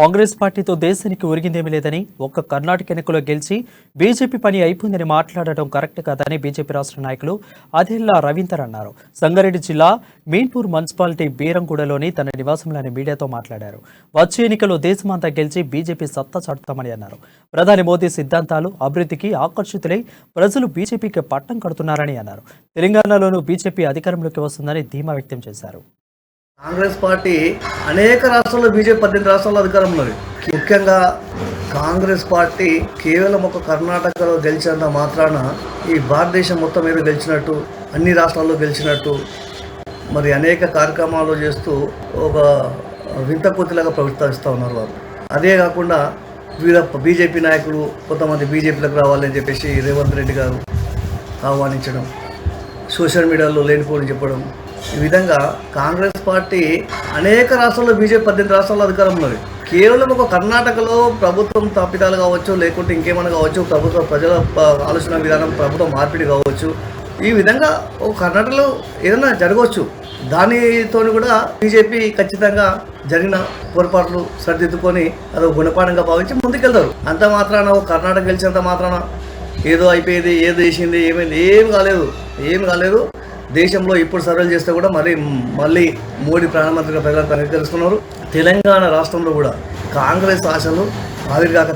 కాంగ్రెస్ పార్టీతో దేశానికి ఒరిగిందేమీ లేదని ఒక్క కర్ణాటక ఎన్నికలో గెలిచి బీజేపీ పని అయిపోయిందని మాట్లాడటం కరెక్ట్ కాదని బీజేపీ రాష్ట్ర నాయకులు అదిల్లా రవీందర్ అన్నారు. సంగారెడ్డి జిల్లా మీన్పూర్ మున్సిపాలిటీ బీరంగూడలోని తన నివాసంలోని మీడియాతో మాట్లాడారు. వచ్చే ఎన్నికల్లో దేశమంతా గెలిచి బీజేపీ సత్తా చాటుతామని అన్నారు. ప్రధాని మోదీ సిద్ధాంతాలు అభివృద్ధికి ఆకర్షితులై ప్రజలు బీజేపీకి పట్టం కడుతున్నారని అన్నారు. తెలంగాణలోనూ బీజేపీ అధికారంలోకి వస్తుందని ధీమా వ్యక్తం చేశారు. కాంగ్రెస్ పార్టీ అనేక రాష్ట్రాల్లో బీజేపీ 18 రాష్ట్రాల్లో అధికారంలో ఉంది. ముఖ్యంగా కాంగ్రెస్ పార్టీ కేవలం ఒక కర్ణాటకలో గెలిచినంత మాత్రాన ఈ భారతదేశం మొత్తం మీద గెలిచినట్టు, అన్ని రాష్ట్రాల్లో గెలిచినట్టు మరి అనేక కార్యక్రమాలు చేస్తూ ఒక వింత కొద్దిలాగా ప్రవర్తిస్తూ ఉన్నారు వారు. అదే కాకుండా బీజేపీ నాయకులు కొంతమంది బీజేపీలకు రావాలని చెప్పేసి రేవంత్ రెడ్డి గారు ఆహ్వానించడం, సోషల్ మీడియాలో లేనిపోని చెప్పడం, ఈ విధంగా కాంగ్రెస్ పార్టీ అనేక రాష్ట్రాల్లో బీజేపీ 18 రాష్ట్రాల్లో అధికారంలో ఉంది. కేవలం ఒక కర్ణాటకలో ప్రభుత్వం తప్పిదాలు కావచ్చు, లేకుంటే ఇంకేమైనా కావచ్చు, ప్రజల ఆలోచన విధానం ప్రభుత్వం మార్పిడి కావచ్చు, ఈ విధంగా ఒక కర్ణాటకలో ఏదైనా జరగవచ్చు. దానితో కూడా బీజేపీ ఖచ్చితంగా జరిగిన పొరపాట్లు సరిదిద్దుకొని అదొక గుణపాఠంగా భావించి ముందుకెళ్తారు. అంత మాత్రాన ఒక కర్ణాటక గెలిచినంత మాత్రాన ఏదో అయిపోయింది, ఏదో చేసింది, ఏమైంది, ఏం కాలేదు. దేశంలో ఇప్పుడు సర్వేలు చేస్తే కూడా మళ్ళీ మోడీ ప్రధానమంత్రిగా ప్రజలంతా అంగీకరిస్తున్నారు. తెలంగాణ రాష్ట్రంలో కూడా కాంగ్రెస్ ఆశలు ఆవిరిగాక